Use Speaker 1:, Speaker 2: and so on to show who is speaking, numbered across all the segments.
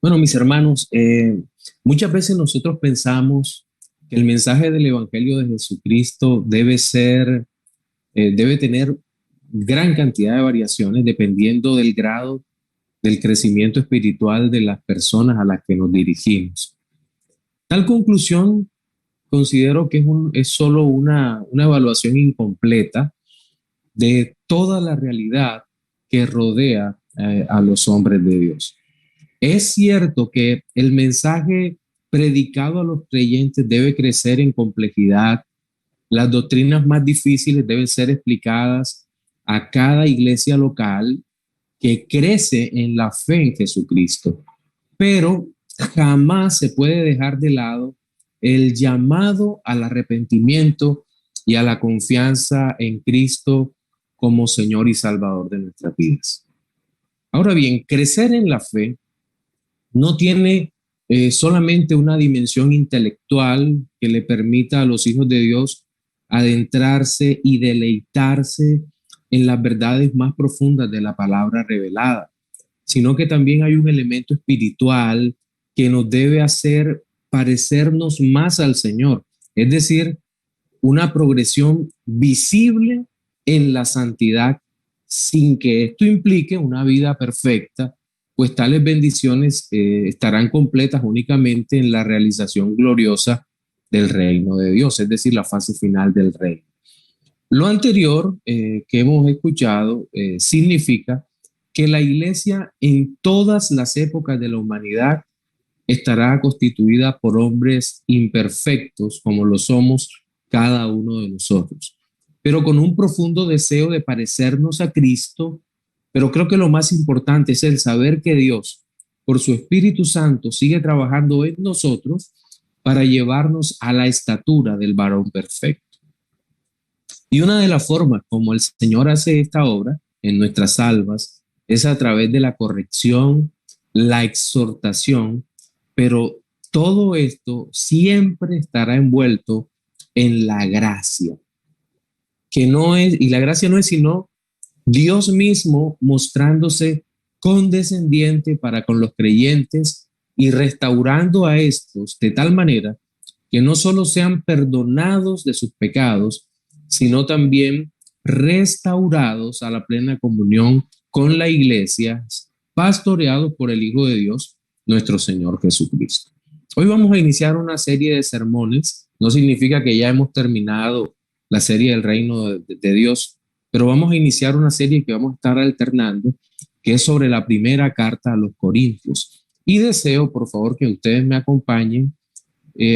Speaker 1: Bueno, mis hermanos, muchas veces nosotros pensamos que el mensaje del Evangelio de Jesucristo debe tener gran cantidad de variaciones dependiendo del grado del crecimiento espiritual de las personas a las que nos dirigimos. Tal conclusión considero que es solo una evaluación incompleta de toda la realidad que rodea a los hombres de Dios. Es cierto que el mensaje predicado a los creyentes debe crecer en complejidad. Las doctrinas más difíciles deben ser explicadas a cada iglesia local que crece en la fe en Jesucristo. Pero jamás se puede dejar de lado el llamado al arrepentimiento y a la confianza en Cristo como Señor y Salvador de nuestras vidas. Ahora bien, crecer en la fe no tiene solamente una dimensión intelectual que le permita a los hijos de Dios adentrarse y deleitarse en las verdades más profundas de la palabra revelada, sino que también hay un elemento espiritual que nos debe hacer parecernos más al Señor, es decir, una progresión visible en la santidad sin que esto implique una vida perfecta, pues tales bendiciones estarán completas únicamente en la realización gloriosa del reino de Dios, es decir, la fase final del reino. Lo anterior que hemos escuchado significa que la iglesia en todas las épocas de la humanidad estará constituida por hombres imperfectos, como lo somos cada uno de nosotros, pero con un profundo deseo de parecernos a Cristo. Pero creo que lo más importante es el saber que Dios, por su Espíritu Santo, sigue trabajando en nosotros para llevarnos a la estatura del varón perfecto. Y una de las formas como el Señor hace esta obra en nuestras almas es a través de la corrección, la exhortación, pero todo esto siempre estará envuelto en la gracia, que no es, y la gracia no es sino Dios mismo mostrándose condescendiente para con los creyentes y restaurando a estos de tal manera que no solo sean perdonados de sus pecados, sino también restaurados a la plena comunión con la iglesia, pastoreados por el Hijo de Dios, nuestro Señor Jesucristo. Hoy vamos a iniciar una serie de sermones. No significa que ya hemos terminado la serie del reino de Dios, pero vamos a iniciar una serie que vamos a estar alternando, que es sobre la primera carta a los Corintios. Y deseo, por favor, que ustedes me acompañen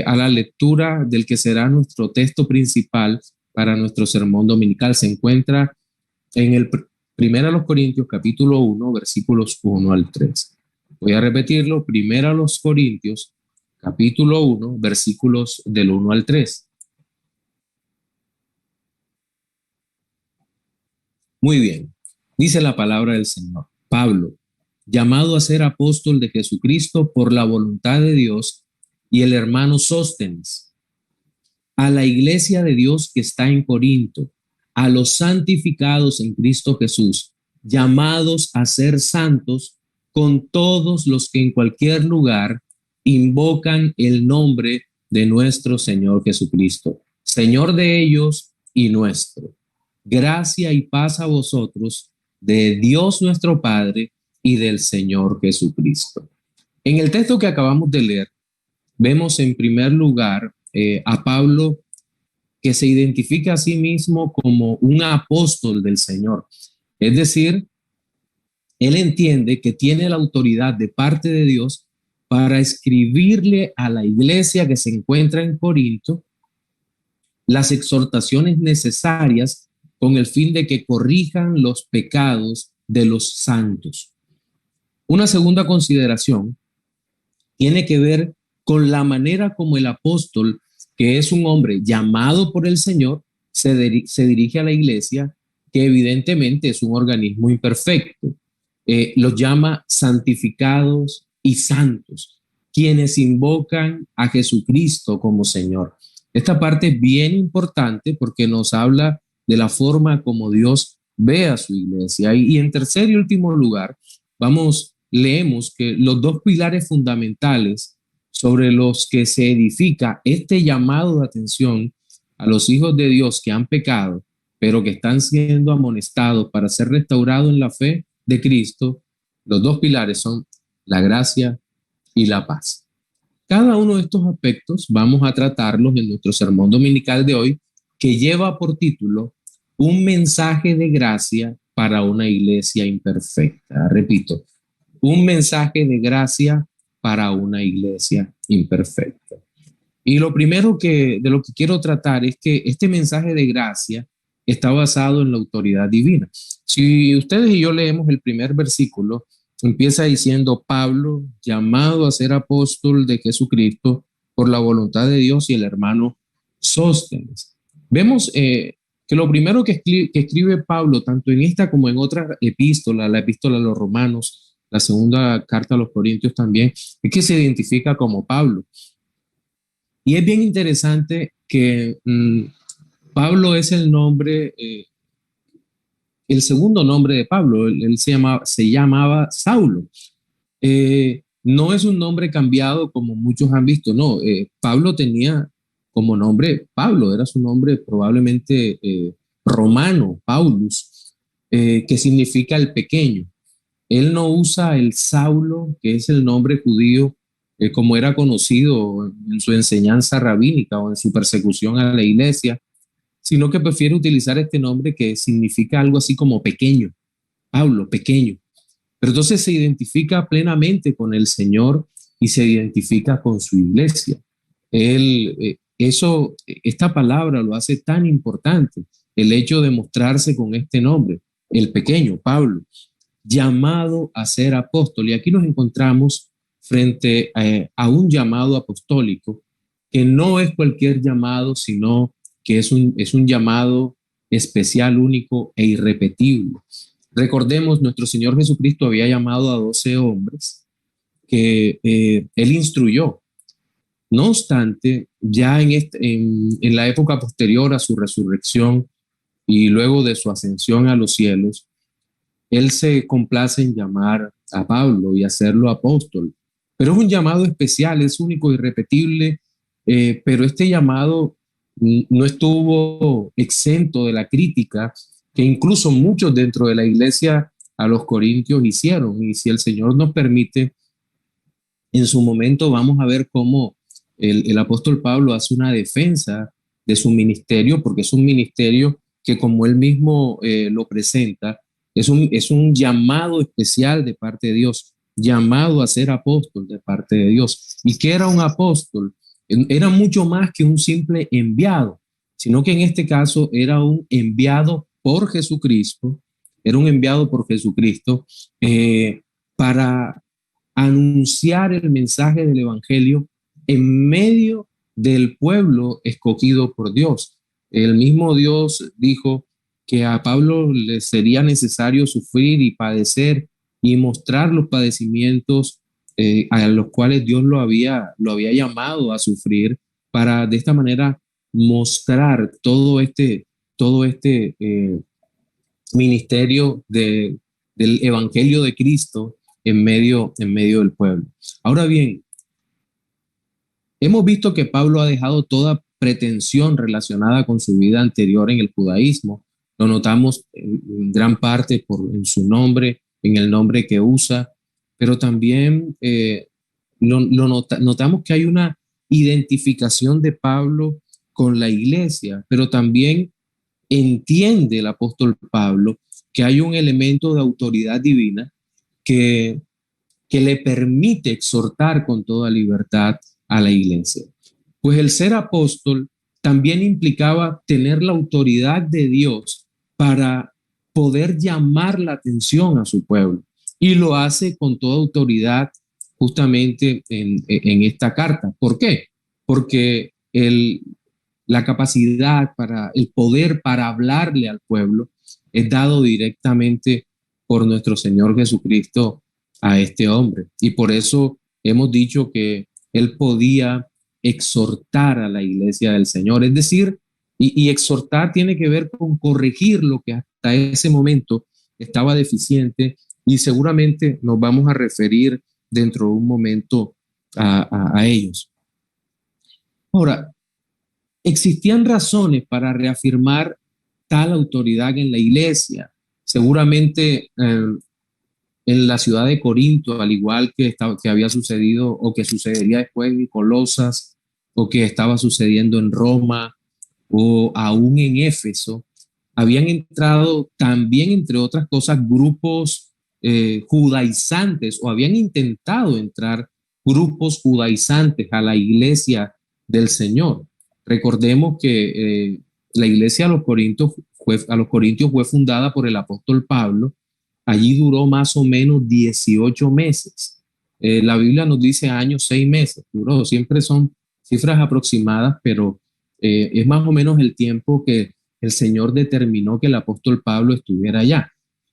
Speaker 1: a la lectura del que será nuestro texto principal para nuestro sermón dominical. Se encuentra en el primero a los Corintios, capítulo 1, versículos 1 al 3. Voy a repetirlo, primero a los Corintios, capítulo 1, versículos del 1 al 3. Muy bien, dice la palabra del Señor. Pablo, llamado a ser apóstol de Jesucristo por la voluntad de Dios, y el hermano Sóstenes, a la iglesia de Dios que está en Corinto, a los santificados en Cristo Jesús, llamados a ser santos, con todos los que en cualquier lugar invocan el nombre de nuestro Señor Jesucristo, Señor de ellos y nuestro. Gracia y paz a vosotros, de Dios nuestro Padre y del Señor Jesucristo. En el texto que acabamos de leer, vemos en primer lugar a Pablo, que se identifica a sí mismo como un apóstol del Señor. Es decir, él entiende que tiene la autoridad de parte de Dios para escribirle a la iglesia que se encuentra en Corinto las exhortaciones necesarias con el fin de que corrijan los pecados de los santos. Una segunda consideración tiene que ver con la manera como el apóstol, que es un hombre llamado por el Señor, se dirige a la iglesia, que evidentemente es un organismo imperfecto. Los llama santificados y santos, quienes invocan a Jesucristo como Señor. Esta parte es bien importante porque nos habla de la forma como Dios ve a su iglesia. Y en tercer y último lugar, vamos leemos que los dos pilares fundamentales sobre los que se edifica este llamado de atención a los hijos de Dios que han pecado, pero que están siendo amonestados para ser restaurados en la fe de Cristo, los dos pilares son la gracia y la paz. Cada uno de estos aspectos vamos a tratarlos en nuestro sermón dominical de hoy, que lleva por título Un mensaje de gracia para una iglesia imperfecta. Repito, un mensaje de gracia para una iglesia imperfecta. Y lo primero de lo que quiero tratar es que este mensaje de gracia está basado en la autoridad divina. Si ustedes y yo leemos el primer versículo, empieza diciendo: Pablo, llamado a ser apóstol de Jesucristo por la voluntad de Dios, y el hermano Sóstenes. Vemos que lo primero que escribe Pablo, tanto en esta como en otras epístolas, la epístola a los Romanos, la segunda carta a los Corintios también, es que se identifica como Pablo. Y es bien interesante que Pablo es el nombre, el segundo nombre de Pablo. Él se llamaba Saulo. No es un nombre cambiado como muchos han visto, no. Pablo tenía como nombre Pablo, era su nombre probablemente romano, Paulus, que significa el pequeño. Él no usa el Saulo, que es el nombre judío, como era conocido en su enseñanza rabínica o en su persecución a la iglesia, sino que prefiere utilizar este nombre que significa algo así como pequeño, Pablo, pequeño. Pero entonces se identifica plenamente con el Señor y se identifica con su iglesia. Esta palabra lo hace tan importante, el hecho de mostrarse con este nombre, el pequeño, Pablo, llamado a ser apóstol. Y aquí nos encontramos frente a un llamado apostólico que no es cualquier llamado, sino que es un llamado especial, único e irrepetible. Recordemos, nuestro Señor Jesucristo había llamado a 12 hombres que Él instruyó. No obstante, ya en la época posterior a su resurrección y luego de su ascensión a los cielos, Él se complace en llamar a Pablo y hacerlo apóstol. Pero es un llamado especial, es único, irrepetible, pero este llamado no estuvo exento de la crítica que incluso muchos dentro de la iglesia a los corintios hicieron. Y si el Señor nos permite, en su momento vamos a ver cómo el apóstol Pablo hace una defensa de su ministerio, porque es un ministerio que, como él mismo lo presenta, es un llamado especial de parte de Dios, llamado a ser apóstol de parte de Dios. ¿Y qué era un apóstol? Era mucho más que un simple enviado, sino que en este caso era un enviado por Jesucristo, era un enviado por Jesucristo para anunciar el mensaje del Evangelio en medio del pueblo escogido por Dios. El mismo Dios dijo que a Pablo le sería necesario sufrir y padecer y mostrar los padecimientos a los cuales Dios lo había llamado a sufrir, para de esta manera mostrar todo este ministerio del Evangelio de Cristo en medio del pueblo. Ahora bien, hemos visto que Pablo ha dejado toda pretensión relacionada con su vida anterior en el judaísmo. Lo notamos en gran parte en su nombre, en el nombre que usa, pero también notamos que hay una identificación de Pablo con la iglesia, pero también entiende el apóstol Pablo que hay un elemento de autoridad divina que le permite exhortar con toda libertad a la iglesia. Pues el ser apóstol también implicaba tener la autoridad de Dios para poder llamar la atención a su pueblo. Y lo hace con toda autoridad justamente en esta carta. ¿Por qué? Porque la capacidad el poder para hablarle al pueblo es dado directamente por nuestro Señor Jesucristo a este hombre. Y por eso hemos dicho que él podía exhortar a la iglesia del Señor. Es decir, y exhortar tiene que ver con corregir lo que hasta ese momento estaba deficiente y seguramente nos vamos a referir dentro de un momento a ellos. Ahora, existían razones para reafirmar tal autoridad en la iglesia. Seguramente en la ciudad de Corinto, al igual que había sucedido o que sucedería después en Colosas o que estaba sucediendo en Roma o aún en Éfeso, habían entrado también, entre otras cosas, grupos judaizantes o habían intentado entrar grupos judaizantes a la iglesia del Señor. Recordemos que la iglesia a los Corintios fue fundada por el apóstol Pablo. Allí duró más o menos 18 meses. La Biblia nos dice años, 6 meses. Duró, siempre son cifras aproximadas, pero es más o menos el tiempo que el Señor determinó que el apóstol Pablo estuviera allá.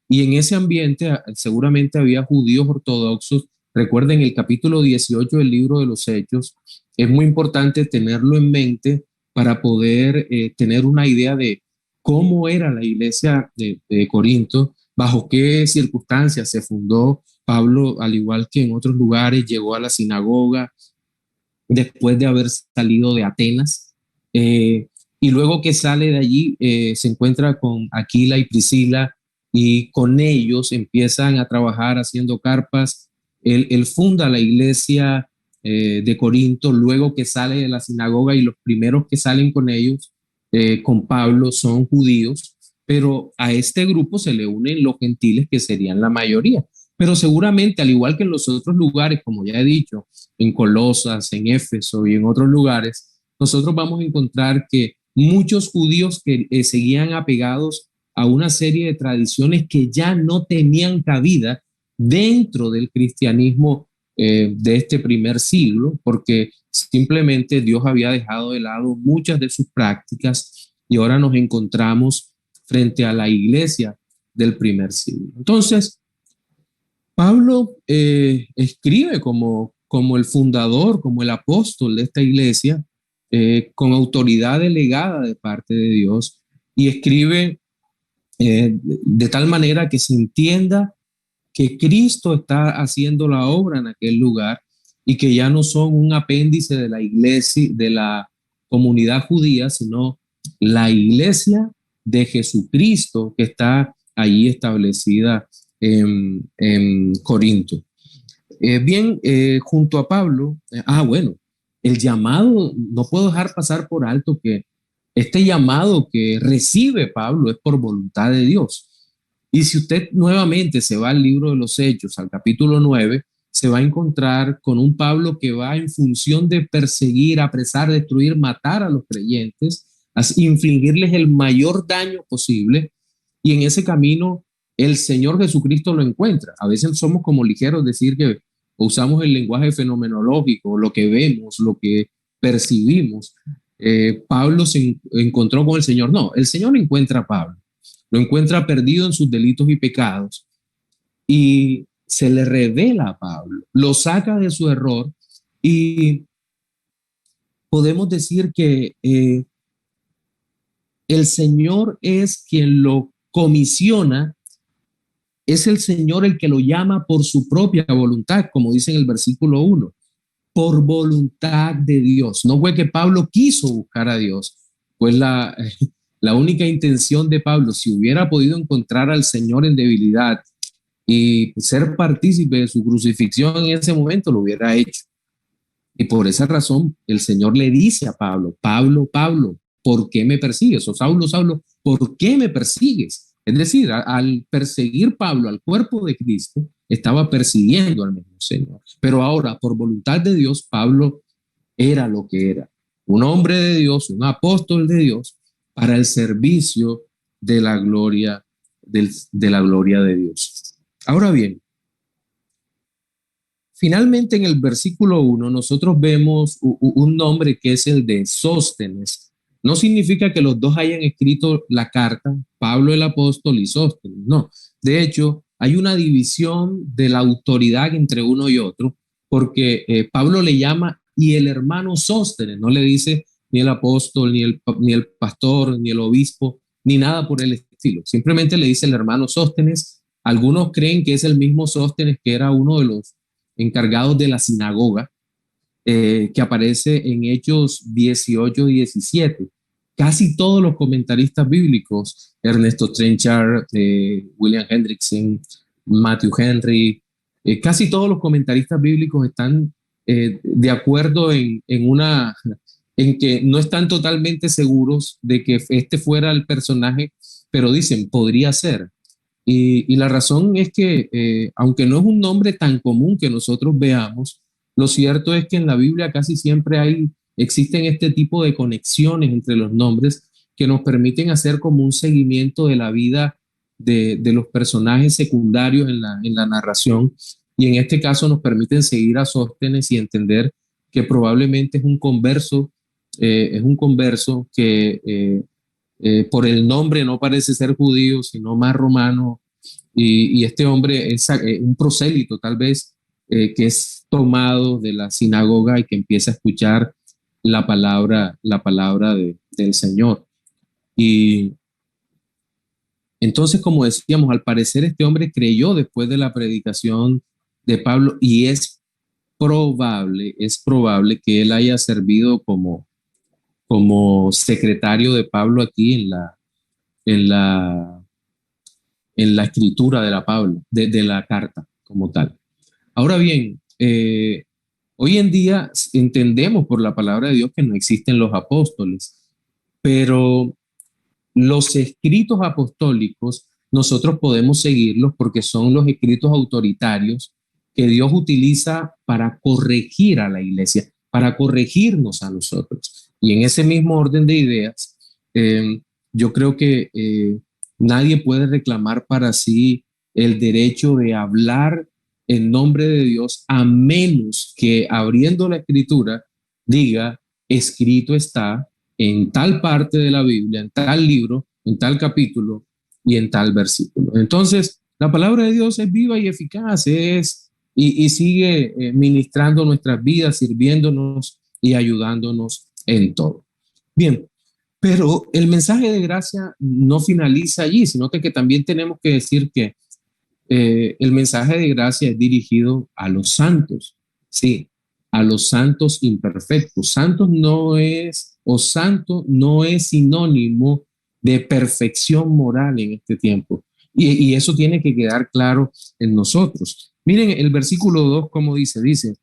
Speaker 1: Y en ese ambiente seguramente había judíos ortodoxos. Recuerden el capítulo 18 del libro de los Hechos. Es muy importante tenerlo en mente para poder tener una idea de cómo era la iglesia de Corinto, bajo qué circunstancias se fundó. Pablo, al igual que en otros lugares, llegó a la sinagoga después de haber salido de Atenas. Y luego que sale de allí, se encuentra con Aquila y Priscila y con ellos empiezan a trabajar haciendo carpas. Él funda la iglesia de Corinto, luego que sale de la sinagoga y los primeros que salen con ellos, con Pablo, son judíos, pero a este grupo se le unen los gentiles que serían la mayoría. Pero seguramente, al igual que en los otros lugares, como ya he dicho, en Colosas, en Éfeso y en otros lugares, nosotros vamos a encontrar que muchos judíos que seguían apegados a una serie de tradiciones que ya no tenían cabida dentro del cristianismo de este primer siglo, porque simplemente Dios había dejado de lado muchas de sus prácticas y ahora nos encontramos frente a la iglesia del primer siglo. Entonces, Pablo escribe como el fundador, como el apóstol de esta iglesia, con autoridad delegada de parte de Dios, y escribe de tal manera que se entienda que Cristo está haciendo la obra en aquel lugar y que ya no son un apéndice de la iglesia, de la comunidad judía, sino la iglesia de Jesucristo que está allí establecida en Corinto. Junto a Pablo, bueno, el llamado, no puedo dejar pasar por alto que este llamado que recibe Pablo es por voluntad de Dios. Y si usted nuevamente se va al libro de los Hechos, al capítulo 9, se va a encontrar con un Pablo que va en función de perseguir, apresar, destruir, matar a los creyentes, infligirles el mayor daño posible. Y en ese camino el Señor Jesucristo lo encuentra. A veces somos como ligeros decir que usamos el lenguaje fenomenológico, lo que vemos, lo que percibimos. Pablo se encontró con el Señor. No, el Señor encuentra a Pablo. Lo encuentra perdido en sus delitos y pecados y se le revela a Pablo, lo saca de su error y podemos decir que el Señor es quien lo comisiona, es el Señor el que lo llama por su propia voluntad, como dice en el versículo 1, por voluntad de Dios. No fue que Pablo quiso buscar a Dios, pues la única intención de Pablo, si hubiera podido encontrar al Señor en debilidad y ser partícipe de su crucifixión en ese momento, lo hubiera hecho. Y por esa razón el Señor le dice a Pablo, Pablo, Pablo, ¿por qué me persigues? O Saulo, Saulo, ¿por qué me persigues? Es decir, al perseguir Pablo al cuerpo de Cristo, estaba persiguiendo al mismo Señor. Pero ahora, por voluntad de Dios, Pablo era lo que era. Un hombre de Dios, un apóstol de Dios, para el servicio de la gloria, de la gloria de Dios. Ahora bien, finalmente en el versículo 1 nosotros vemos un nombre que es el de Sóstenes. No significa que los dos hayan escrito la carta, Pablo el apóstol y Sóstenes, no. De hecho, hay una división de la autoridad entre uno y otro, porque Pablo le llama y el hermano Sóstenes, no le dice ni el apóstol, ni el pastor, ni el obispo, ni nada por el estilo. Simplemente le dice el hermano Sóstenes Algunos creen que es el mismo Sóstenes que era uno de los encargados de la sinagoga, que aparece en Hechos 18-17. Casi todos los comentaristas bíblicos, Ernesto Trenchard, William Hendrickson, Matthew Henry, casi todos los comentaristas bíblicos están de acuerdo en que no están totalmente seguros de que este fuera el personaje, pero dicen, podría ser. Y la razón es que, aunque no es un nombre tan común que nosotros veamos, lo cierto es que en la Biblia casi siempre existen este tipo de conexiones entre los nombres que nos permiten hacer como un seguimiento de la vida de los personajes secundarios en la narración. Y en este caso nos permiten seguir a Sóstenes y entender que probablemente es un converso que por el nombre no parece ser judío, sino más romano, y este hombre es un prosélito tal vez, que es tomado de la sinagoga y que empieza a escuchar la palabra del Señor. Y entonces, como decíamos, al parecer este hombre creyó después de la predicación de Pablo y es probable que él haya servido como secretario de Pablo aquí en la, en la escritura de de la carta como tal. Ahora bien, hoy en día entendemos por la palabra de Dios que no existen los apóstoles, pero los escritos apostólicos nosotros podemos seguirlos porque son los escritos autoritarios que Dios utiliza para corregir a la iglesia, para corregirnos a nosotros. Y en ese mismo orden de ideas, yo creo que nadie puede reclamar para sí el derecho de hablar en nombre de Dios a menos que abriendo la escritura diga, escrito está en tal parte de la Biblia, en tal libro, en tal capítulo y en tal versículo. Entonces, la palabra de Dios es viva y eficaz, y sigue ministrando nuestras vidas, sirviéndonos y ayudándonos en todo. Bien, pero el mensaje de gracia no finaliza allí, sino que también tenemos que decir que el mensaje de gracia es dirigido a los santos, sí, a los santos imperfectos. Santo no es sinónimo de perfección moral en este tiempo. Y eso tiene que quedar claro en nosotros. Miren el versículo 2, como dice,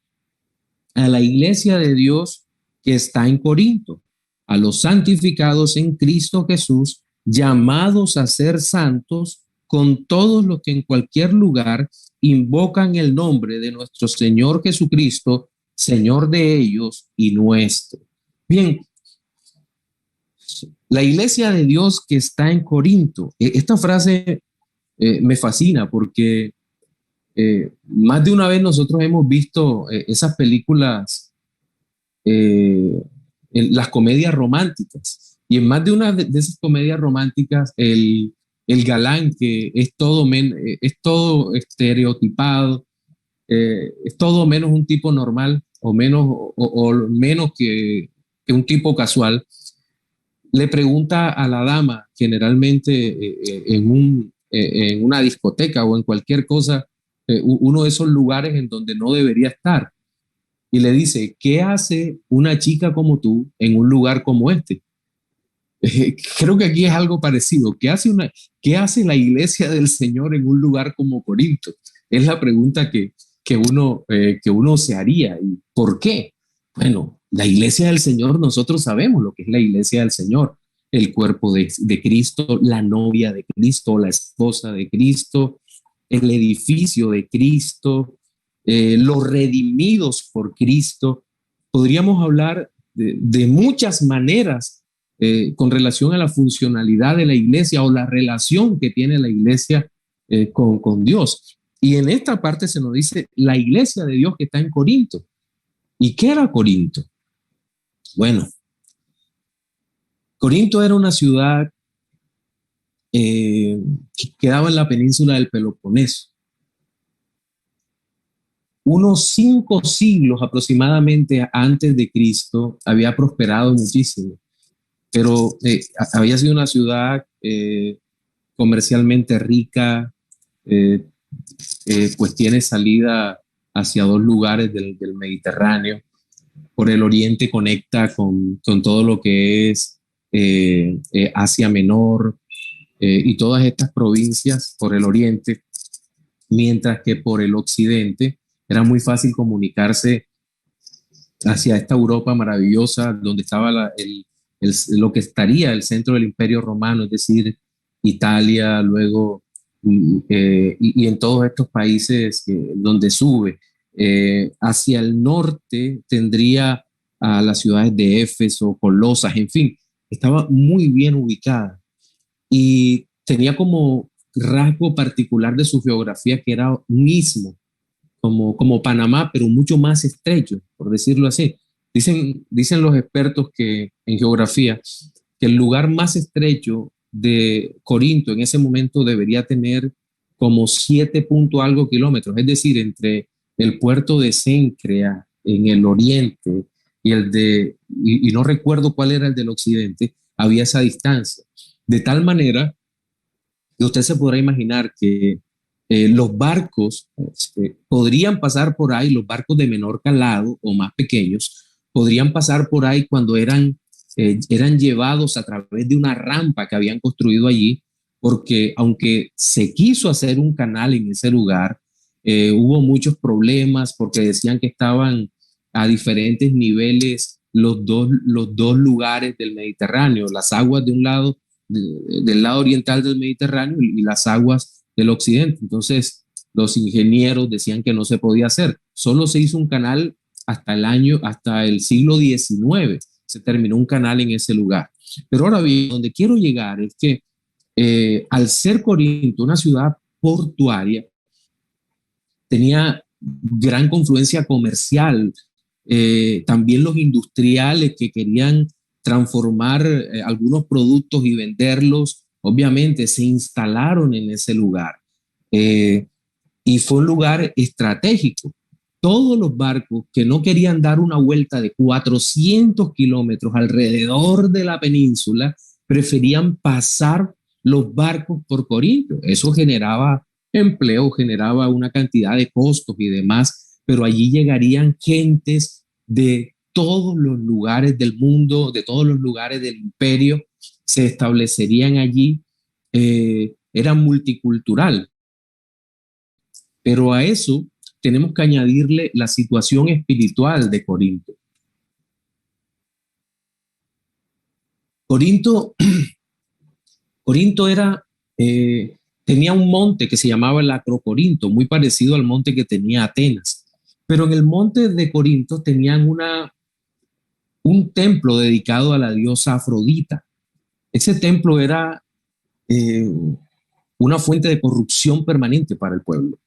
Speaker 1: a la iglesia de Dios que está en Corinto, a los santificados en Cristo Jesús, llamados a ser santos, con todos los que en cualquier lugar invocan el nombre de nuestro Señor Jesucristo, Señor de ellos y nuestro. Bien, la iglesia de Dios que está en Corinto, esta frase me fascina porque más de una vez nosotros hemos visto esas películas, las comedias románticas, y en más de una de esas comedias románticas el galán que es todo estereotipado, es todo menos un tipo normal o menos que un tipo casual, le pregunta a la dama generalmente en una discoteca o en cualquier cosa, uno de esos lugares en donde no debería estar, y le dice, ¿qué hace una chica como tú en un lugar como este? Creo que aquí es algo parecido. ¿Qué hace la iglesia del Señor en un lugar como Corinto? Es la pregunta que uno se haría. ¿Y por qué? Bueno, la iglesia del Señor, nosotros sabemos lo que es la iglesia del Señor, el cuerpo de Cristo, la novia de Cristo, la esposa de Cristo, el edificio de Cristo, los redimidos por Cristo. Podríamos hablar de muchas maneras con relación a la funcionalidad de la iglesia o la relación que tiene la iglesia con Dios. Y en esta parte se nos dice la iglesia de Dios que está en Corinto. ¿Y qué era Corinto? Bueno, Corinto era una ciudad que quedaba en la península del Peloponeso. Unos 5 siglos aproximadamente antes de Cristo había prosperado muchísimo, pero había sido una ciudad comercialmente rica, eh, pues tiene salida hacia dos lugares del Mediterráneo. Por el oriente conecta con todo lo que es Asia Menor y todas estas provincias por el oriente, mientras que por el occidente era muy fácil comunicarse hacia esta Europa maravillosa, donde estaba lo que estaría el centro del Imperio Romano, es decir, Italia, luego, y en todos estos países donde sube. Hacia el norte tendría a las ciudades de Éfeso, Colosas, en fin, estaba muy bien ubicada y tenía como rasgo particular de su geografía que era un istmo, como Panamá, pero mucho más estrecho, por decirlo así. Dicen los expertos que en geografía que el lugar más estrecho de Corinto en ese momento debería tener como 7 punto algo kilómetros, es decir, entre el puerto de Cencrea en el oriente y no recuerdo cuál era el del occidente, había esa distancia. De tal manera que usted se podrá imaginar que los barcos podrían pasar por ahí, los barcos de menor calado o más pequeños, podrían pasar por ahí cuando eran llevados a través de una rampa que habían construido allí, porque aunque se quiso hacer un canal en ese lugar, hubo muchos problemas porque decían que estaban a diferentes niveles los dos lugares del Mediterráneo, las aguas de un lado del lado oriental del Mediterráneo y las aguas del occidente. Entonces, los ingenieros decían que no se podía hacer. Solo se hizo un canal hasta el siglo XIX. Se terminó un canal en ese lugar. Pero ahora bien, donde quiero llegar es que al ser Corinto una ciudad portuaria, tenía gran confluencia comercial, también los industriales que querían transformar algunos productos y venderlos, obviamente se instalaron en ese lugar eh, y fue un lugar estratégico. Todos los barcos que no querían dar una vuelta de 400 kilómetros alrededor de la península preferían pasar los barcos por Corinto. Eso generaba empleo, generaba una cantidad de costos y demás, pero allí llegarían gentes de todos los lugares del mundo, de todos los lugares del imperio, se establecerían allí, era multicultural, pero a eso tenemos que añadirle la situación espiritual de Corinto. Corinto, Corinto tenía un monte que se llamaba el Acrocorinto, muy parecido al monte que tenía Atenas. Pero en el monte de Corinto tenían un templo dedicado a la diosa Afrodita. Ese templo era eh, una fuente de corrupción permanente para el pueblo.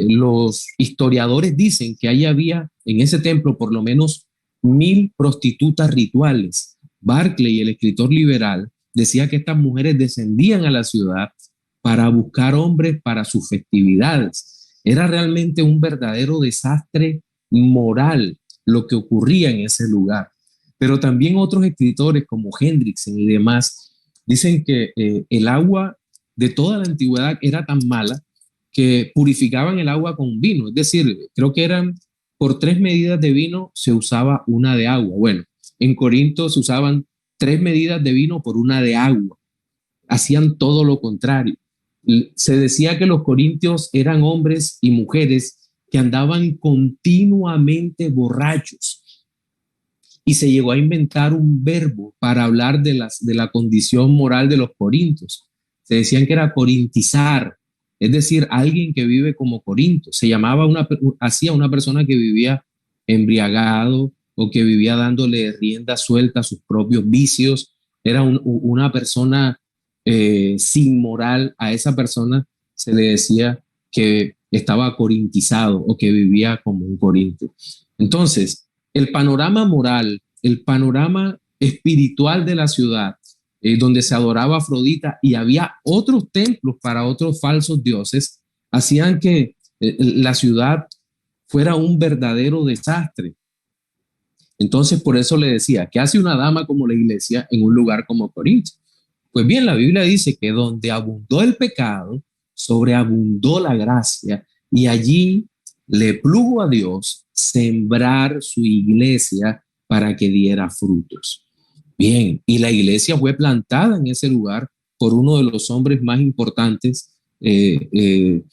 Speaker 1: Los historiadores dicen que ahí había en ese templo por lo menos 1.000 prostitutas rituales. Barclay, el escritor liberal, decía que estas mujeres descendían a la ciudad para buscar hombres para sus festividades. Era realmente un verdadero desastre moral lo que ocurría en ese lugar. Pero también otros escritores como Hendrickson y demás dicen que el agua de toda la antigüedad era tan mala que purificaban el agua con vino, es decir, creo que eran por 3 medidas de vino se usaba una de agua. Bueno, en Corinto se usaban 3 medidas de vino por una de agua. Hacían todo lo contrario. Se decía que los corintios eran hombres y mujeres que andaban continuamente borrachos y se llegó a inventar un verbo para hablar de la condición moral de los corintios. Se decían que era corintizar, es decir, alguien que vive como Corinto. Se llamaba hacía una persona que vivía embriagado o que vivía dándole rienda suelta a sus propios vicios. Era una persona sin moral. A esa persona se le decía que estaba corintizado o que vivía como un Corinto. Entonces, el panorama moral, el panorama espiritual de la ciudad, donde se adoraba a Afrodita y había otros templos para otros falsos dioses, hacían que la ciudad fuera un verdadero desastre. Entonces, por eso le decía, ¿qué hace una dama como la iglesia en un lugar como Corinto? Pues bien, la Biblia dice que donde abundó el pecado, sobreabundó la gracia y allí le plugo a Dios sembrar su iglesia para que diera frutos. Bien, y la iglesia fue plantada en ese lugar por uno de los hombres más importantes de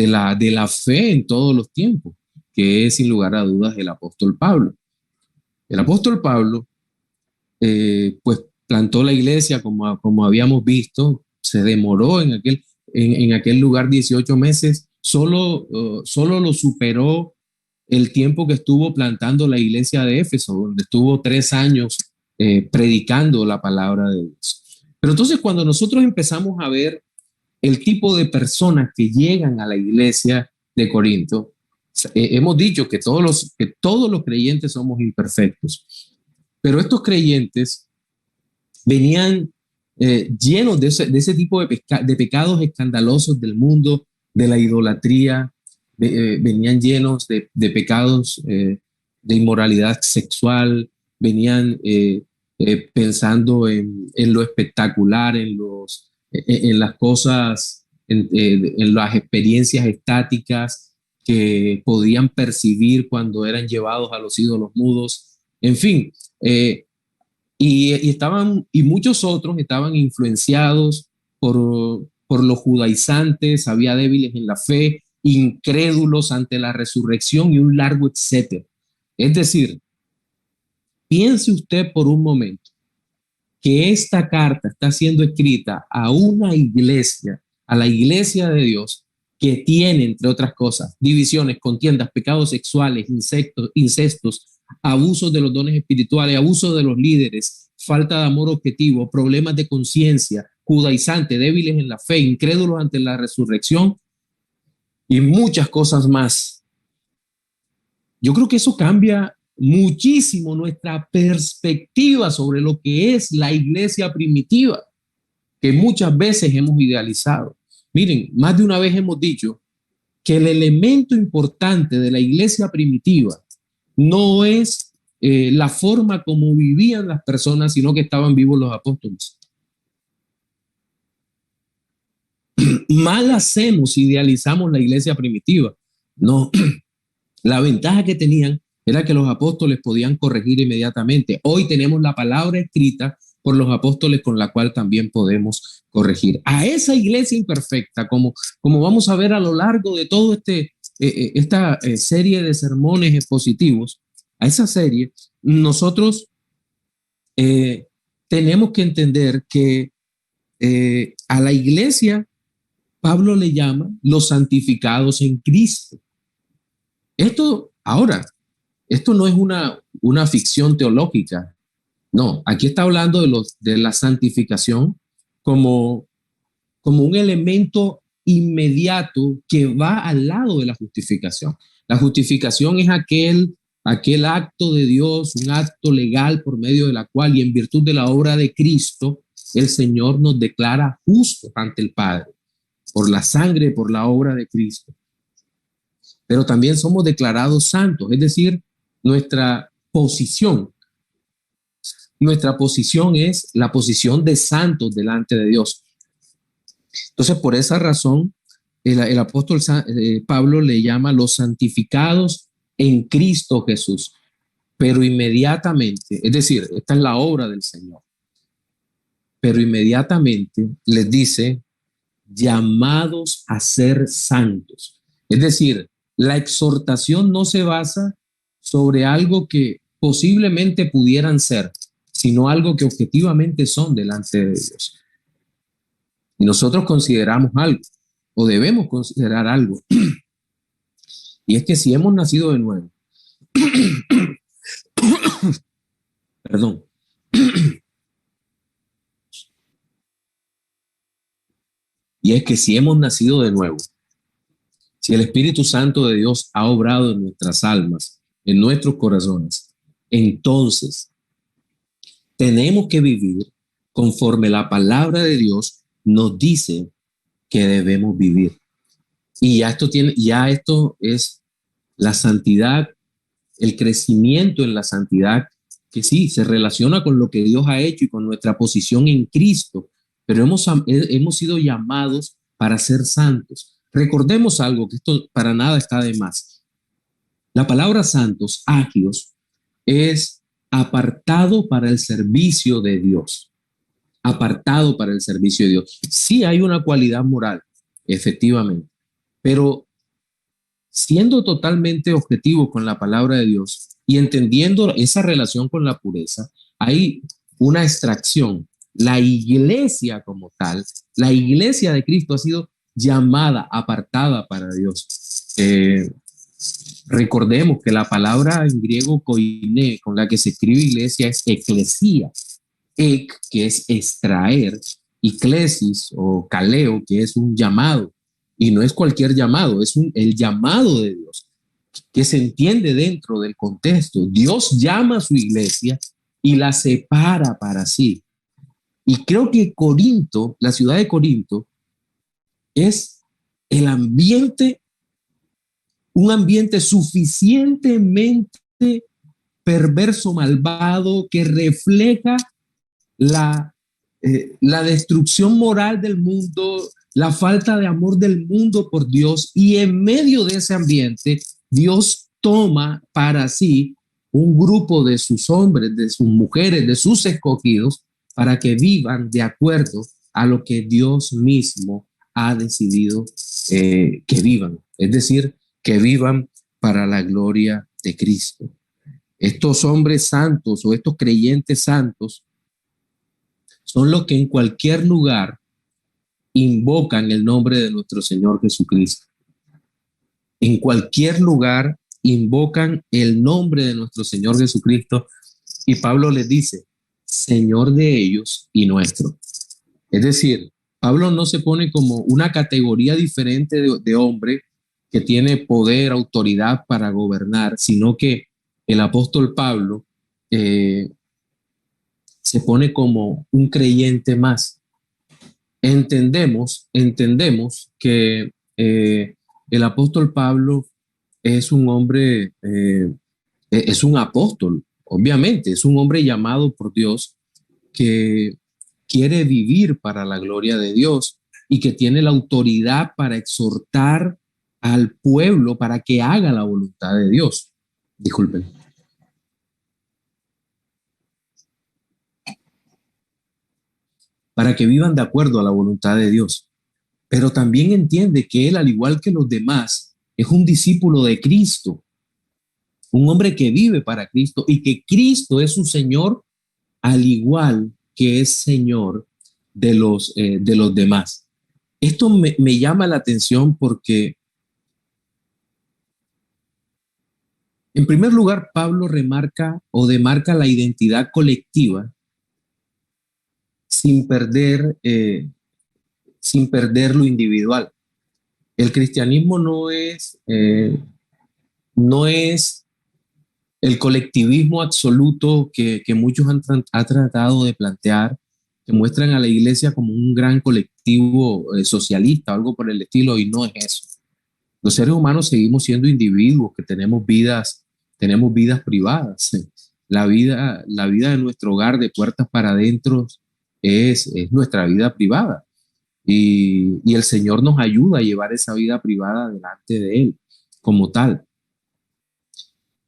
Speaker 1: la fe en todos los tiempos, que es sin lugar a dudas el apóstol Pablo. El apóstol Pablo, pues plantó la iglesia como habíamos visto, se demoró en aquel lugar 18 meses, solo lo superó el tiempo que estuvo plantando la iglesia de Éfeso, donde estuvo 3 años predicando la palabra de Dios. Pero entonces cuando nosotros empezamos a ver el tipo de personas que llegan a la iglesia de Corinto, hemos dicho que todos los creyentes somos imperfectos, pero estos creyentes venían llenos de ese tipo de pecados escandalosos del mundo, de la idolatría, venían llenos de pecados de inmoralidad sexual, venían pensando en lo espectacular, en las cosas, en las experiencias estáticas que podían percibir cuando eran llevados a los ídolos mudos, en fin, y muchos otros estaban influenciados por los judaizantes, había débiles en la fe, incrédulos ante la resurrección y un largo etcétera. Es decir, piense usted por un momento que esta carta está siendo escrita a una iglesia, a la iglesia de Dios, que tiene, entre otras cosas, divisiones, contiendas, pecados sexuales, incestos, abusos de los dones espirituales, abusos de los líderes, falta de amor objetivo, problemas de conciencia, judaizantes, débiles en la fe, incrédulos ante la resurrección y muchas cosas más. Yo creo que eso cambia muchísimo nuestra perspectiva sobre lo que es la iglesia primitiva, que muchas veces hemos idealizado. Miren, más de una vez hemos dicho que el elemento importante de la iglesia primitiva no es la forma como vivían las personas, sino que estaban vivos los apóstoles. Mal hacemos si idealizamos la iglesia primitiva. No, la ventaja que tenían era que los apóstoles podían corregir inmediatamente. Hoy tenemos la palabra escrita por los apóstoles con la cual también podemos corregir. A esa iglesia imperfecta, como vamos a ver a lo largo de todo esta serie de sermones expositivos, a esa serie, nosotros tenemos que entender que a la iglesia Pablo le llama los santificados en Cristo. Esto no es una ficción teológica. No, aquí está hablando de la santificación como un elemento inmediato que va al lado de la justificación. La justificación es aquel acto de Dios, un acto legal por medio de la cual y en virtud de la obra de Cristo, el Señor nos declara justos ante el Padre, por la sangre, por la obra de Cristo. Pero también somos declarados santos, es decir, nuestra posición es la posición de santos delante de Dios. Entonces, por esa razón, el apóstol Pablo le llama los santificados en Cristo Jesús, pero inmediatamente, es decir, esta es la obra del Señor, pero inmediatamente les dice llamados a ser santos. Es decir, la exhortación no se basa sobre algo que posiblemente pudieran ser, sino algo que objetivamente son delante de Dios. Y nosotros consideramos algo, o debemos considerar algo, y es que si hemos nacido de nuevo, perdón, y es que si hemos nacido de nuevo, si el Espíritu Santo de Dios ha obrado en nuestras almas, en nuestros corazones, entonces tenemos que vivir conforme la palabra de Dios nos dice que debemos vivir. Y ya esto es la santidad, el crecimiento en la santidad, que sí, se relaciona con lo que Dios ha hecho y con nuestra posición en Cristo, pero hemos sido llamados para ser santos. Recordemos algo, que esto para nada está de más. La palabra santos, agios, es apartado para el servicio de Dios. Apartado para el servicio de Dios. Sí hay una cualidad moral, efectivamente, pero siendo totalmente objetivo con la palabra de Dios y entendiendo esa relación con la pureza, hay una extracción. La iglesia como tal, la iglesia de Cristo ha sido llamada, apartada para Dios. Recordemos que la palabra en griego koiné, con la que se escribe iglesia, es eclesía. Ek, que es extraer, y klesis o kaleo, que es un llamado. Y no es cualquier llamado, es el llamado de Dios, que se entiende dentro del contexto. Dios llama a su iglesia y la separa para sí. Y creo que Corinto, la ciudad de Corinto, es el ambiente, un ambiente suficientemente perverso, malvado, que refleja la destrucción moral del mundo, la falta de amor del mundo por Dios, y en medio de ese ambiente, Dios toma para sí un grupo de sus hombres, de sus mujeres, de sus escogidos, para que vivan de acuerdo a lo que Dios mismo ha decidido que vivan, es decir, que vivan para la gloria de Cristo. Estos hombres santos o estos creyentes santos son los que en cualquier lugar invocan el nombre de nuestro Señor Jesucristo. En cualquier lugar invocan el nombre de nuestro Señor Jesucristo, y Pablo les dice, Señor de ellos y nuestro. Es decir, Pablo no se pone como una categoría diferente de hombre que tiene poder, autoridad para gobernar, sino que el apóstol Pablo se pone como un creyente más. Entendemos que el apóstol Pablo es un hombre, es un apóstol, obviamente, es un hombre llamado por Dios que quiere vivir para la gloria de Dios y que tiene la autoridad para exhortar al pueblo para que haga la voluntad de Dios. Disculpen. Para que vivan de acuerdo a la voluntad de Dios. Pero también entiende que él, al igual que los demás, es un discípulo de Cristo, un hombre que vive para Cristo y que Cristo es su Señor, al igual que es Señor de los demás. Esto me llama la atención porque, en primer lugar, Pablo remarca o demarca la identidad colectiva sin perder lo individual. El cristianismo no es el colectivismo absoluto que muchos han tratado de plantear, que muestran a la iglesia como un gran colectivo socialista o algo por el estilo, y no es eso. Los seres humanos seguimos siendo individuos que tenemos vidas privadas. La vida de nuestro hogar, de puertas para adentro, es nuestra vida privada. Y el Señor nos ayuda a llevar esa vida privada delante de Él como tal.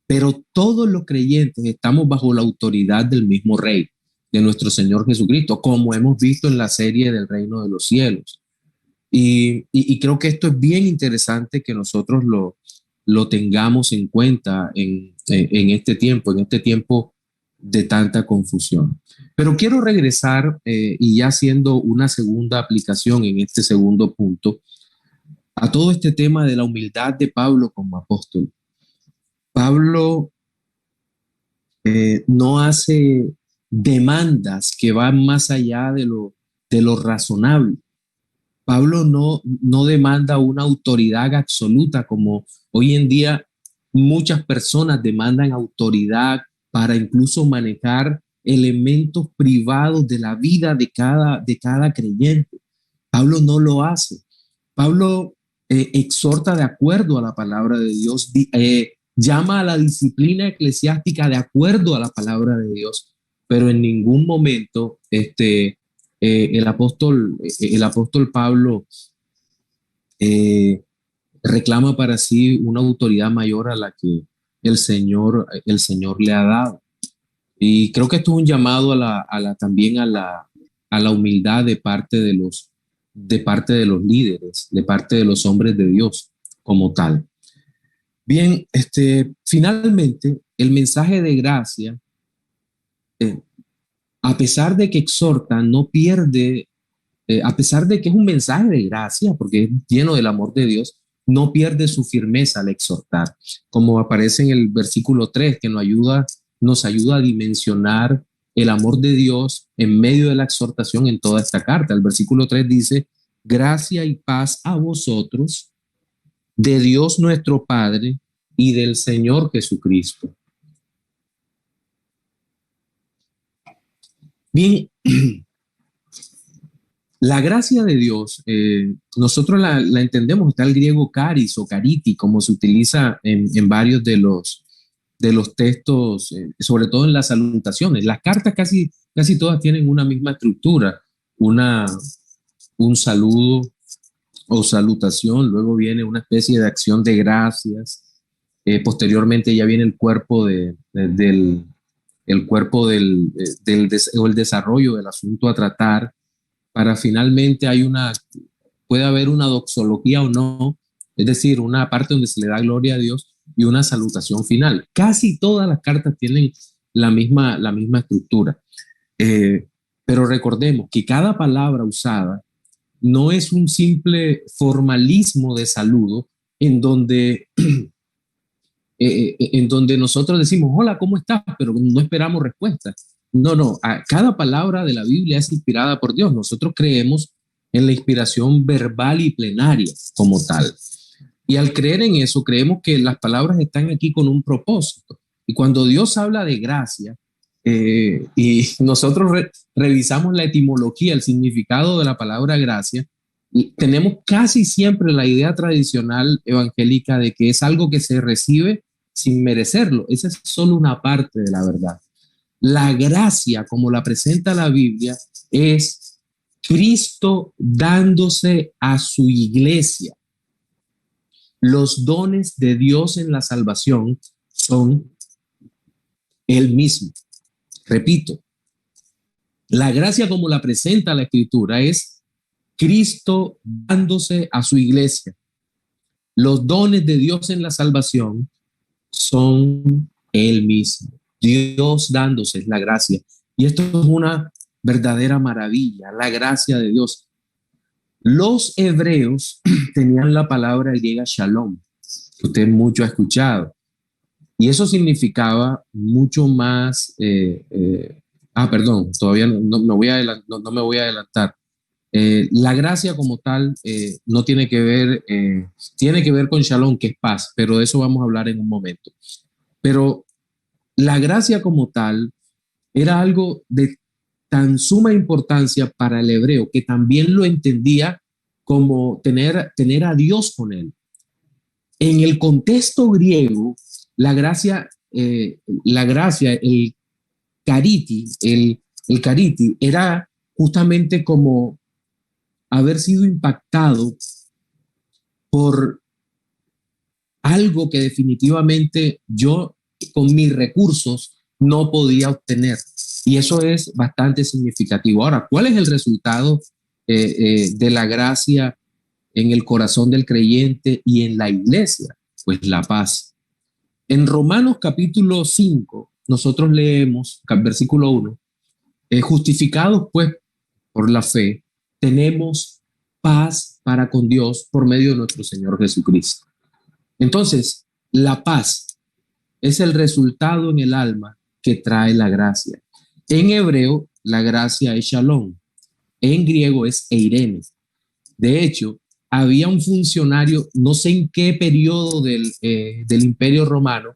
Speaker 1: Pero todos los creyentes estamos bajo la autoridad del mismo Rey, de nuestro Señor Jesucristo, como hemos visto en la serie del Reino de los Cielos. Y creo que esto es bien interesante que nosotros lo tengamos en cuenta en este tiempo de tanta confusión. Pero quiero regresar y ya haciendo una segunda aplicación en este segundo punto, a todo este tema de la humildad de Pablo como apóstol. Pablo no hace demandas que van más allá de lo razonable. Pablo no demanda una autoridad absoluta como hoy en día muchas personas demandan autoridad para incluso manejar elementos privados de la vida de cada creyente. Pablo no lo hace. Pablo exhorta de acuerdo a la palabra de Dios, llama a la disciplina eclesiástica de acuerdo a la palabra de Dios, pero en ningún momento el apóstol Pablo eh, reclama para sí una autoridad mayor a la que el Señor le ha dado. Y creo que esto es un llamado también a la humildad de parte de los líderes, de parte de los hombres de Dios como tal. Bien, finalmente, el mensaje de gracia, eh, a pesar de que exhorta, no pierde, a pesar de que es un mensaje de gracia, porque es lleno del amor de Dios, no pierde su firmeza al exhortar, como aparece en el versículo 3, que nos ayuda a dimensionar el amor de Dios en medio de la exhortación en toda esta carta. El versículo 3 dice, gracia y paz a vosotros, de Dios nuestro Padre y del Señor Jesucristo. Bien, la gracia de Dios, nosotros la entendemos, está el griego caris o cariti, como se utiliza en varios de los textos, sobre todo en las salutaciones. Las cartas casi todas tienen una misma estructura, una, un saludo o salutación, luego viene una especie de acción de gracias, posteriormente ya viene el cuerpo del el cuerpo o el desarrollo del asunto a tratar, para finalmente puede haber una doxología o no, es decir, una parte donde se le da gloria a Dios y una salutación final. Casi todas las cartas tienen la misma estructura, pero recordemos que cada palabra usada no es un simple formalismo de saludo en donde en donde nosotros decimos, hola, ¿cómo estás? Pero no esperamos respuesta. No, no, cada palabra de la Biblia es inspirada por Dios. Nosotros creemos en la inspiración verbal y plenaria como tal. Y al creer en eso, creemos que las palabras están aquí con un propósito. Y cuando Dios habla de gracia, y nosotros revisamos la etimología, el significado de la palabra gracia, y tenemos casi siempre la idea tradicional evangélica de que es algo que se recibe sin merecerlo. Esa es solo una parte de la verdad. La gracia, como la presenta la Biblia, es Cristo dándose a su iglesia. Los dones de Dios en la salvación son Él mismo. Repito, la gracia como la presenta la Escritura es Cristo dándose a su iglesia. Los dones de Dios en la salvación son Él mismo. Dios dándose es la gracia. Y esto es una verdadera maravilla, la gracia de Dios. Los hebreos tenían la palabra griega shalom, que usted mucho ha escuchado. Y eso significaba mucho más, perdón, todavía no me voy a adelantar. La gracia como tal no tiene que ver con shalom, que es paz, pero de eso vamos a hablar en un momento. Pero la gracia como tal era algo de tan suma importancia para el hebreo que también lo entendía como tener a Dios con él. En el contexto griego, el cariti, el cariti era justamente como haber sido impactado por algo que definitivamente yo con mis recursos no podía obtener. Y eso es bastante significativo. Ahora, ¿cuál es el resultado de la gracia en el corazón del creyente y en la iglesia? Pues la paz. En Romanos capítulo 5, nosotros leemos, versículo 1, justificados pues por la fe, tenemos paz para con Dios por medio de nuestro Señor Jesucristo. Entonces, la paz es el resultado en el alma que trae la gracia. En hebreo, la gracia es shalom. En griego es eirene. De hecho, había un funcionario, no sé en qué periodo del Imperio Romano,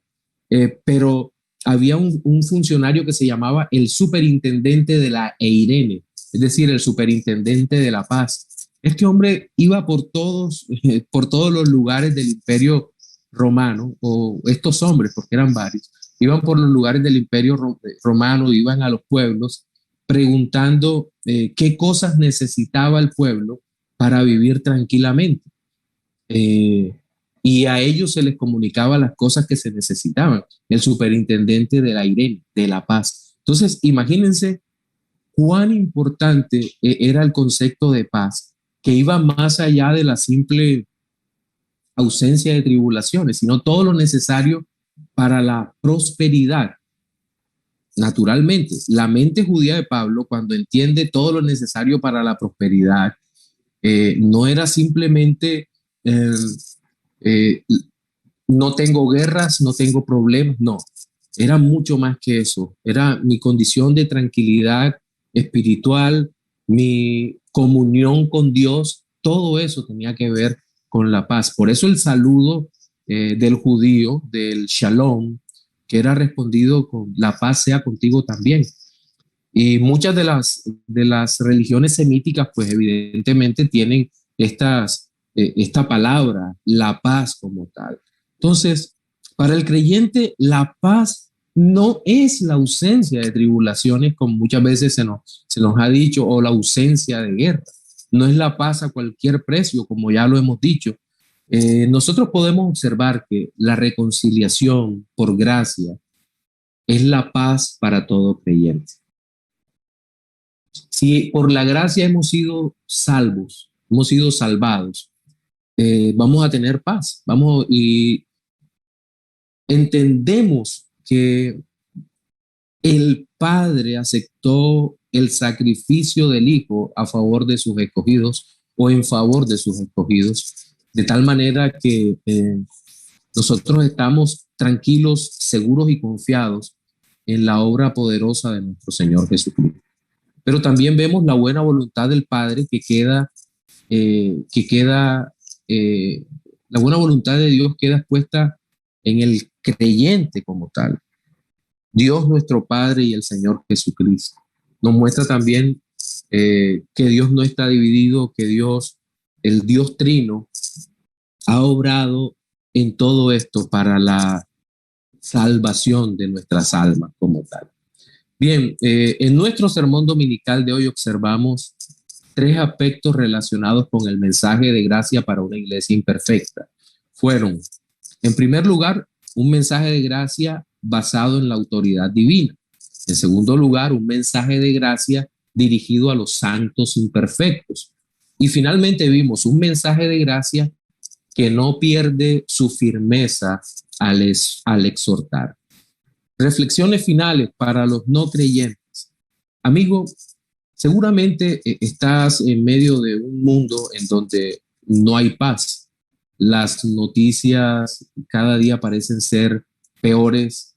Speaker 1: pero había un funcionario que se llamaba el superintendente de la eirene, es decir, el superintendente de la paz. Este hombre iba por todos los lugares del Imperio Romano, o estos hombres, porque eran varios, iban por los lugares del Imperio Romano, iban a los pueblos preguntando qué cosas necesitaba el pueblo para vivir tranquilamente. eh, y a ellos se les comunicaba las cosas que se necesitaban, el superintendente de la IREN, de La Paz. Entonces, imagínense cuán importante era el concepto de paz, que iba más allá de la simple ausencia de tribulaciones, sino todo lo necesario para la prosperidad. Naturalmente, la mente judía de Pablo, cuando entiende todo lo necesario para la prosperidad, no era simplemente eh, eh, no tengo guerras, no tengo problemas, no, era mucho más que eso, era mi condición de tranquilidad espiritual, mi comunión con Dios, todo eso tenía que ver con la paz. Por eso el saludo del judío, del shalom, que era respondido con la paz sea contigo también. Y muchas de las religiones semíticas, pues evidentemente tienen esta palabra, la paz como tal. Entonces, para el creyente, la paz no es la ausencia de tribulaciones, como muchas veces se nos ha dicho, o la ausencia de guerra. No es la paz a cualquier precio, como ya lo hemos dicho. Nosotros podemos observar que la reconciliación por gracia es la paz para todo creyente. Si por la gracia hemos sido salvos, hemos sido salvados, vamos a tener paz. Vamos y entendemos que el Padre aceptó el sacrificio del Hijo a favor de sus escogidos o en favor de sus escogidos, de tal manera que nosotros estamos tranquilos, seguros y confiados en la obra poderosa de nuestro Señor Jesucristo. Pero también vemos la buena voluntad del Padre que queda, la buena voluntad de Dios queda expuesta en el creyente como tal. Dios nuestro Padre y el Señor Jesucristo. Nos muestra también que Dios no está dividido, que Dios, el Dios Trino, ha obrado en todo esto para la salvación de nuestras almas como tal. Bien, en nuestro sermón dominical de hoy observamos tres aspectos relacionados con el mensaje de gracia para una iglesia imperfecta. Fueron, en primer lugar, un mensaje de gracia basado en la autoridad divina. En segundo lugar, un mensaje de gracia dirigido a los santos imperfectos. Y finalmente vimos un mensaje de gracia que no pierde su firmeza al exhortar. Reflexiones finales para los no creyentes. Amigo, seguramente estás en medio de un mundo en donde no hay paz. Las noticias cada día parecen ser peores.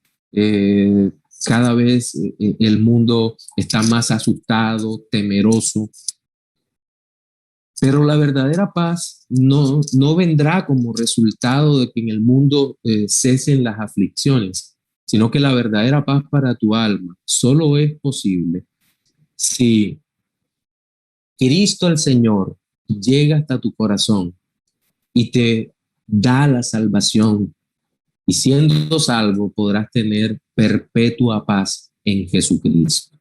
Speaker 1: Cada vez el mundo está más asustado, temeroso. Pero la verdadera paz no vendrá como resultado de que en el mundo cesen las aflicciones, sino que la verdadera paz para tu alma solo es posible si Cristo el Señor llega hasta tu corazón y te da la salvación, y siendo salvo podrás tener perpetua paz en Jesucristo.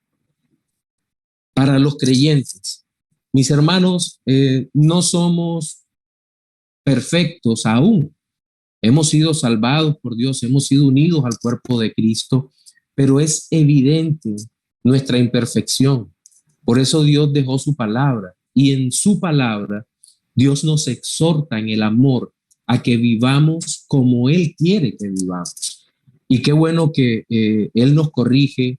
Speaker 1: Para los creyentes, mis hermanos, no somos perfectos aún. Hemos sido salvados por Dios, hemos sido unidos al cuerpo de Cristo, pero es evidente nuestra imperfección. Por eso Dios dejó su palabra, y en su palabra Dios nos exhorta en el amor a que vivamos como Él quiere que vivamos. Y qué bueno que Él nos corrige,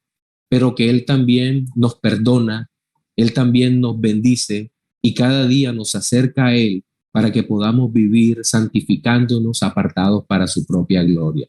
Speaker 1: pero que Él también nos perdona, Él también nos bendice y cada día nos acerca a Él para que podamos vivir santificándonos, apartados para su propia gloria.